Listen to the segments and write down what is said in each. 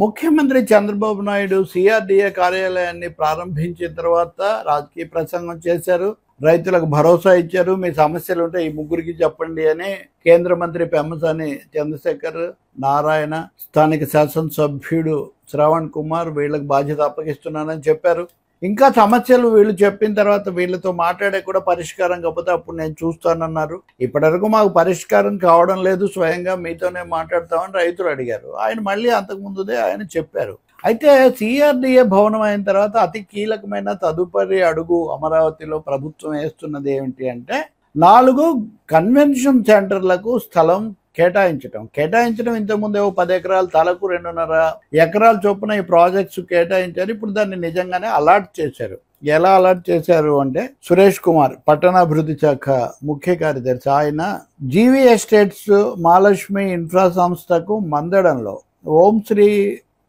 ముఖ్యమంత్రి చంద్రబాబు నాయుడు సిఆర్డీఏ కార్యాలయాన్ని ప్రారంభించిన తర్వాత రాజకీయ ప్రసంగం చేశారు. రైతులకు భరోసా ఇచ్చారు. మీ సమస్యలు ఉంటే ఈ ముగ్గురికి చెప్పండి అని కేంద్ర మంత్రి పెమ్మసాని చంద్రశేఖర్, నారాయణ, స్థానిక శాసనసభ్యుడు శ్రవణ్ కుమార్ వీళ్ళకి బాధ్యత అప్పగిస్తున్నానని చెప్పారు. ఇంకా సమస్యలు వీళ్ళు చెప్పిన తర్వాత వీళ్ళతో మాట్లాడే కూడా పరిష్కారం కాకపోతే అప్పుడు నేను చూస్తానన్నారు. ఇప్పటివరకు మాకు పరిష్కారం కావడం లేదు, స్వయంగా మీతోనే మాట్లాడతామని రైతులు అడిగారు. ఆయన మళ్ళీ అంతకుముందుదే ఆయన చెప్పారు. అయితే సిఆర్డీఏ భవనం అయిన తర్వాత అతి కీలకమైన తదుపరి అడుగు అమరావతిలో ప్రభుత్వం వేస్తున్నది ఏమిటి అంటే 4 కన్వెన్షన్ సెంటర్లకు స్థలం కేటాయించడం ఇంతకుముందు 10 ఎకరాలు తలకు 2.5 ఎకరాల చొప్పున ఈ ప్రాజెక్ట్స్ కేటాయించారు. ఇప్పుడు దాన్ని నిజంగానే అలాట్ చేశారు. ఎలా అలాట్ చేశారు అంటే సురేష్ కుమార్, పట్టణాభివృద్ధి శాఖ ముఖ్య కార్యదర్శి, ఆయన జీవీ ఎస్టేట్స్, మహాలక్ష్మి ఇన్ఫ్రా సంస్థకు మందడంలో, ఓం శ్రీ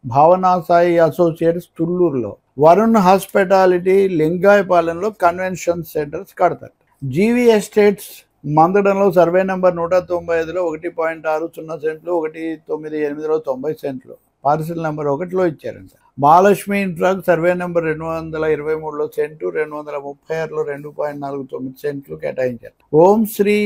భావనా సాయి అసోసియేట్స్ తుళ్ళూరులో, వరుణ్ హాస్పిటాలిటీ లింగాయపాలెంలో కన్వెన్షన్ సెంటర్స్ కడతారు. జీవీ ఎస్టేట్స్ మందడంలో సర్వే నెంబర్ 195లో 1.60 సెంట్లు, 198లో 90 సెంట్లు పార్సిల్ నెంబర్ 1లో ఇచ్చారంట. మహాలక్ష్మి ఇన్ఫ్రాకు సర్వే నెంబర్ 223లో సెంటు, 236లో 2.49 సెంట్లు కేటాయించారు. ఓం శ్రీ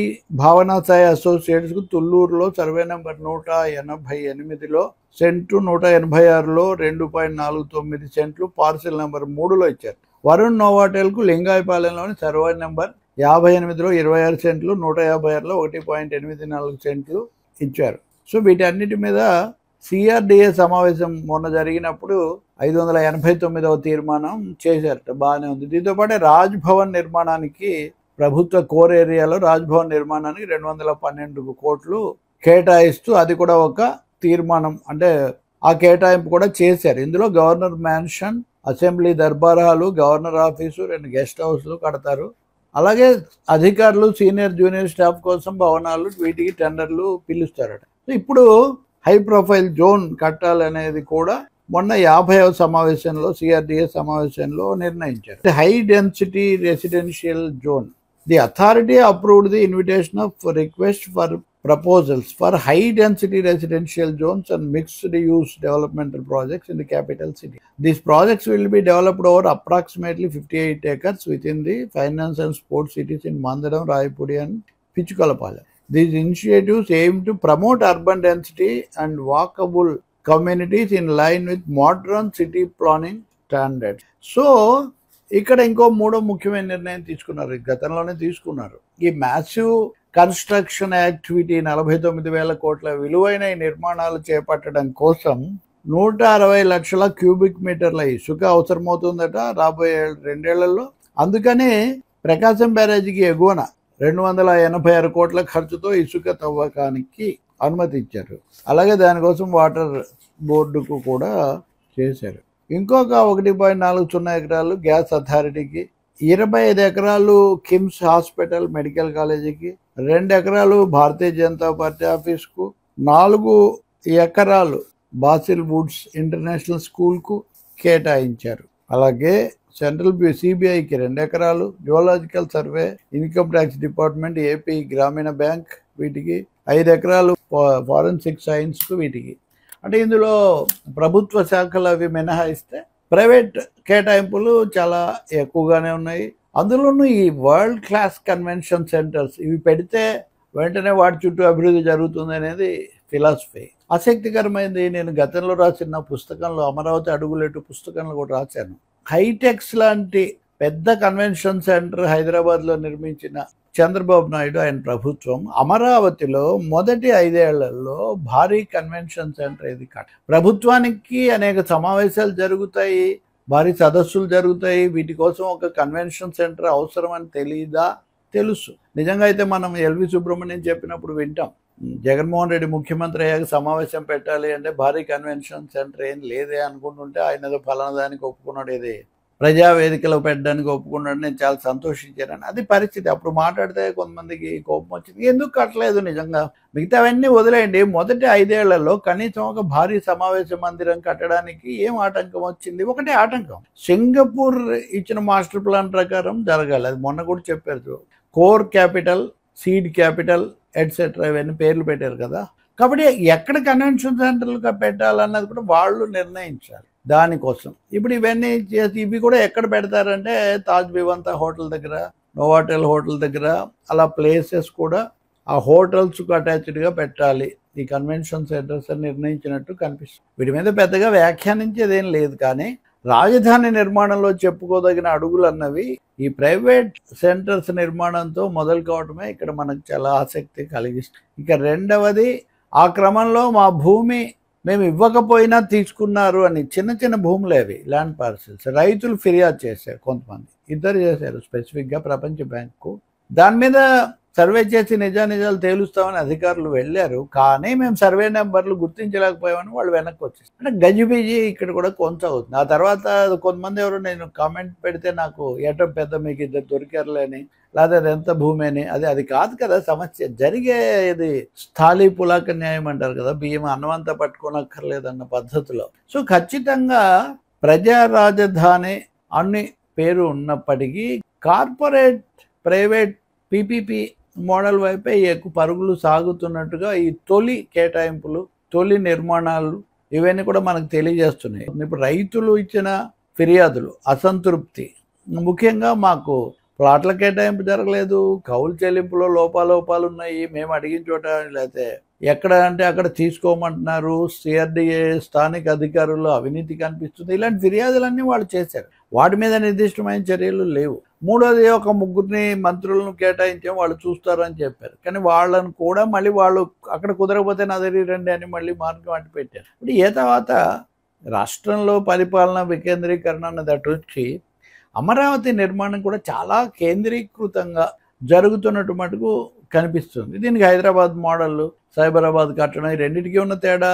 భావనా సాయి అసోసియేట్స్ కు తుళ్ళూరులో సర్వే నెంబర్ 188లో సెంటు, 186లో 2.49 సెంట్లు పార్సిల్ నెంబర్ 3లో ఇచ్చారు. వరుణ్ నోవాటెల్ కు లింగాయపాలెంలోని సర్వే నెంబర్ 58లో 26 సెంట్లు, 156లో 1.84 సెంట్లు ఇచ్చారు. సో వీటన్నిటి మీద సిఆర్డీఏ సమావేశం మొన్న జరిగినప్పుడు 589వ తీర్మానం చేశారట. బాగానే ఉంది. దీంతో పాటు రాజ్భవన్ నిర్మాణానికి ప్రభుత్వ కోర్ ఏరియాలో రాజ్భవన్ నిర్మాణానికి 212 కోట్లు కేటాయిస్తూ అది కూడా ఒక తీర్మానం, అంటే ఆ కేటాయింపు కూడా చేశారు. ఇందులో governor mansion, assembly durbar hall, governor office, 2 guest హౌస్లు కడతారు. అలాగే అధికారులు, సీనియర్ జూనియర్ స్టాఫ్ కోసం భవనాలు, వీటికి టెండర్లు పిలుస్తారట. ఇప్పుడు హై ప్రొఫైల్ జోన్ కట్టాలనేది కూడా మొన్న 50వ సమావేశంలో సిఆర్డీఏ సమావేశంలో నిర్ణయించారు. High density residential zone. The authority approved the invitation of request for proposals for high density residential zones and mixed use developmental projects in the capital city. These projects will be developed over approximately 58 acres within the finance and sports cities in Mandadam, Rayapudi and Pichukalapalem. These initiatives aim to promote urban density and walkable communities in line with modern city planning standards. So ఇక్కడ ఇంకో 3వ ముఖ్యమైన నిర్ణయం తీసుకున్నారు, గతంలోనే తీసుకున్నారు. ఈ massive construction activity 49,000 కోట్ల విలువైన ఈ నిర్మాణాలు చేపట్టడం కోసం 160 లక్షల క్యూబిక్ మీటర్ల ఇసుక అవసరమవుతుందట రాబోయే 2 ఏళ్లలో. అందుకని ప్రకాశం బ్యారేజీకి ఎగువన 286 కోట్ల ఖర్చుతో ఇసుక తవ్వకానికి అనుమతి ఇచ్చారు. అలాగే దానికోసం వాటర్ బోర్డుకు కూడా చేశారు. ఇంకొక 1.40 ఎకరాలు గ్యాస్ అథారిటీకి, 25 ఎకరాలు కిమ్స్ హాస్పిటల్ మెడికల్ కాలేజీకి, 2 ఎకరాలు భారతీయ జనతా పార్టీ ఆఫీస్కు, 4 ఎకరాలు బాసిల్ వుడ్స్ ఇంటర్నేషనల్ స్కూల్కు కేటాయించారు. అలాగే సెంట్రల్ సిబిఐకి 2 ఎకరాలు, geological survey, income tax department, AP గ్రామీణ బ్యాంక్ వీటికి 5 ఎకరాలు, ఫారెన్సిక్ సైన్స్కు వీటికి. అంటే ఇందులో ప్రభుత్వ శాఖలు అవి మినహాయిస్తే ప్రైవేట్ కేటాయింపులు చాలా ఎక్కువగానే ఉన్నాయి. అందులోనూ ఈ వరల్డ్ క్లాస్ కన్వెన్షన్ సెంటర్స్ ఇవి పెడితే వెంటనే వాటి చుట్టూ అభివృద్ధి జరుగుతుంది అనేది ఫిలాసఫీ. ఆసక్తికరమైనది, నేను గతంలో రాసిన పుస్తకంలో, అమరావతి అడుగులేటు పుస్తకంలో కూడా రాశాను. హైటెక్స్ లాంటి పెద్ద కన్వెన్షన్ సెంటర్ హైదరాబాద్లో నిర్మించిన చంద్రబాబు నాయుడు ఆయన ప్రభుత్వం అమరావతిలో మొదటి 5 ఏళ్లలో భారీ కన్వెన్షన్ సెంటర్ ఇది ప్రభుత్వానికి అనేక సమావేశాలు జరుగుతాయి, భారీ సదస్సులు జరుగుతాయి. వీటి కోసం ఒక కన్వెన్షన్ సెంటర్ అవసరం అని తెలియదా? తెలుసు. నిజంగా అయితే మనం ఎల్వి సుబ్రహ్మణ్యం చెప్పినప్పుడు వింటాం. జగన్మోహన్ రెడ్డి ముఖ్యమంత్రి అయ్యాక సమావేశం పెట్టాలి అంటే భారీ కన్వెన్షన్ సెంటర్ ఏం లేదే అనుకుంటుంటే ఆయన ఏదో ఫలానా దానికి ఒప్పుకున్నాడు, ఏది ప్రజావేదికలో పెట్టడానికి ఒప్పుకున్నాడు. నేను చాలా సంతోషించాను. అది పరిస్థితి. అప్పుడు మాట్లాడితే కొంతమందికి కోపం వచ్చింది, ఎందుకు కట్టలేదు. నిజంగా మిగతావన్నీ వదిలేయండి, మొదటి 5 ఏళ్లలో కనీసం ఒక భారీ సమావేశ మందిరం కట్టడానికి ఏం ఆటంకం వచ్చింది? ఒకటే ఆటంకం, సింగపూర్ ఇచ్చిన మాస్టర్ ప్లాన్ ప్రకారం జరగాలి. అది మొన్న కూడా చెప్పారు. Core capital, seed capital etcetera ఇవన్నీ పేర్లు పెట్టారు కదా. కాబట్టి ఎక్కడ కన్వెన్షన్ సెంటర్లు పెట్టాలన్నది కూడా వాళ్ళు నిర్ణయించాలి దానికోసం. ఇప్పుడు ఇవన్నీ చేసి ఇవి కూడా ఎక్కడ పెడతారంటే తాజ్ వివంతా హోటల్ దగ్గర, నోవాటెల్ హోటల్ దగ్గర, అలా ప్లేసెస్ కూడా ఆ హోటల్స్కు అటాచ్డ్గా పెట్టాలి ఈ కన్వెన్షన్ సెంటర్స్ అని నిర్ణయించినట్టు కనిపిస్తుంది. వీటి మీద పెద్దగా వ్యాఖ్యానించేది ఏం లేదు. కానీ రాజధాని నిర్మాణంలో చెప్పుకోదగిన అడుగులు అన్నవి ఈ ప్రైవేట్ సెంటర్స్ నిర్మాణంతో మొదలు కావటమే ఇక్కడ మనకు చాలా ఆసక్తి కలిగిస్తుంది. ఇక రెండవది, ఆ క్రమంలో మా భూమి మేము ఇవ్వకపోయినా తీసుకున్నారు అని చిన్న చిన్న భూములు అవి ల్యాండ్ పార్సిల్స్ రైతులు ఫిర్యాదు చేశారు. కొంతమంది ఇద్దరు చేశారు స్పెసిఫిక్గా ప్రపంచ బ్యాంకు. దాని మీద సర్వే చేసి నిజానిజాలు తేలుస్తామని అధికారులు వెళ్ళారు. కానీ మేము సర్వే నెంబర్లు గుర్తించలేకపోయామని వాళ్ళు వెనక్కి వచ్చేసి అంటే గజిబిజి ఇక్కడ కూడా కొంచెం అవుతుంది. ఆ తర్వాత కొంతమంది ఎవరు నేను కామెంట్ పెడితే నాకు ఏటో పెద్ద మీకు ఇద్దరు దొరికారులేని, లేదా అది ఎంత భూమి అని. అది కాదు కదా సమస్య. జరిగేది స్థాళీ పులాక న్యాయం అంటారు కదా, బియ్యం అన్నమంతా పట్టుకోనక్కర్లేదన్న పద్ధతిలో. సో ఖచ్చితంగా ప్రజా రాజధాని అన్ని పేరు ఉన్నప్పటికీ కార్పొరేట్ ప్రైవేట్ పీపీపీ మోడల్ వైపే ఎక్కువ పరుగులు సాగుతున్నట్టుగా ఈ తొలి కేటాయింపులు, తొలి నిర్మాణాలు ఇవన్నీ కూడా మనకు తెలియజేస్తున్నాయి. ఇప్పుడు రైతులు ఇచ్చిన ఫిర్యాదులు, అసంతృప్తి, ముఖ్యంగా మాకు ప్లాట్ల కేటాయింపు జరగలేదు, కౌలు చెల్లింపులో లోపాలు ఉన్నాయి, మేము అడిగిన చోట లేకపోతే ఎక్కడ అంటే అక్కడ తీసుకోమంటున్నారు, సిఆర్డీఏ స్థానిక అధికారులు అవినీతి కనిపిస్తుంది, ఇలాంటి ఫిర్యాదులన్నీ వాళ్ళు చేశారు. వాటి మీద నిర్దిష్టమైన చర్యలు లేవు. మూడోది, ఒక ముగ్గురిని మంత్రులను కేటాయించే వాళ్ళు చూస్తారని చెప్పారు. కానీ వాళ్ళను కూడా మళ్ళీ వాళ్ళు అక్కడ కుదరకపోతే నా దగ్గర రండి అని మళ్ళీ మార్గం అట్టి పెట్టారు. ఇప్పుడు ఏ తర్వాత రాష్ట్రంలో పరిపాలన వికేంద్రీకరణ అన్నది అటు వచ్చి అమరావతి నిర్మాణం కూడా చాలా కేంద్రీకృతంగా జరుగుతున్నట్టు మటుకు కనిపిస్తుంది. దీనికి హైదరాబాద్ మోడల్, సైబరాబాద్ కట్టడం, ఈ రెండింటికి ఉన్న తేడా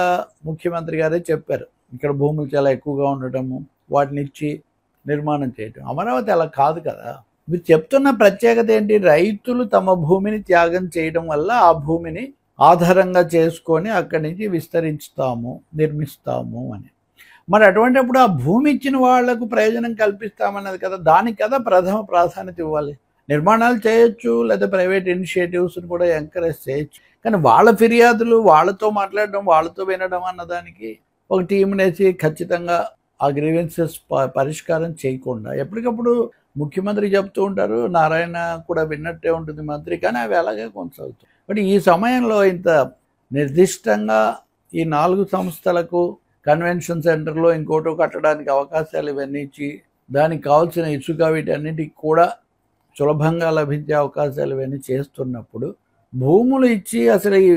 ముఖ్యమంత్రి గారే చెప్పారు. ఇక్కడ భూములు చాలా ఎక్కువగా ఉండటము, వాటిని ఇచ్చి నిర్మాణం చేయటం. అమరావతి అలా కాదు కదా. మీరు చెప్తున్న ప్రత్యేకత ఏంటి? రైతులు తమ భూమిని త్యాగం చేయడం వల్ల ఆ భూమిని ఆధారంగా చేసుకొని అక్కడి నుంచి విస్తరించుతాము, నిర్మిస్తాము అని. మరి అటువంటిప్పుడు ఆ భూమి ఇచ్చిన వాళ్లకు ప్రయోజనం కల్పిస్తామన్నది కదా, దానికి కదా ప్రథమ ప్రాధాన్యత ఇవ్వాలి. నిర్మాణాలు చేయొచ్చు, లేదా ప్రైవేట్ ఇనిషియేటివ్స్ని కూడా ఎంకరేజ్ చేయొచ్చు. కానీ వాళ్ళ ఫిర్యాదులు వాళ్ళతో మాట్లాడడం, వాళ్ళతో వినడం అన్నదానికి ఒక టీంనేసి ఖచ్చితంగా ఆ గ్రీవెన్సెస్ పరిష్కారం చేయకుండా ఎప్పటికప్పుడు ముఖ్యమంత్రి చెప్తూ ఉంటారు, నారాయణ కూడా విన్నట్టే ఉంటుంది మంత్రి, కానీ అవి అలాగే కొనసాగుతాయి. బట్ ఈ సమయంలో ఇంత నిర్దిష్టంగా ఈ 4 సంస్థలకు కన్వెన్షన్ సెంటర్లో ఇంకోటో కట్టడానికి అవకాశాలు ఇవన్నీ ఇచ్చి దానికి కావాల్సిన ఇసుక వీటన్నిటికి కూడా సులభంగా లభించే అవకాశాలు ఇవన్నీ చేస్తున్నప్పుడు భూములు ఇచ్చి అసలు ఈ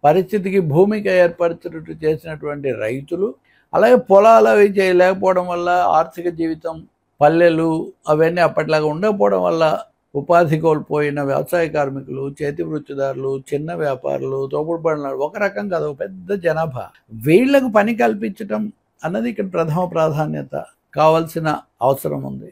పరిస్థితికి భూమికి ఏర్పరిచినట్టు చేసినటువంటి రైతులు, అలాగే పొలాలు అవి చేయలేకపోవడం వల్ల ఆర్థిక జీవితం, పల్లెలు అవన్నీ అప్పట్లాగా ఉండకపోవడం వల్ల ఉపాధి కోల్పోయిన వ్యవసాయ కార్మికులు, చేతి వృత్తిదారులు, చిన్న వ్యాపారులు, తోపుడు బండ్లు, ఒక రకం కాదు ఒక పెద్ద జనాభా, వీళ్లకు పని కల్పించటం అన్నది ఇక్కడ ప్రథమ ప్రాధాన్యత కావాల్సిన అవసరం ఉంది.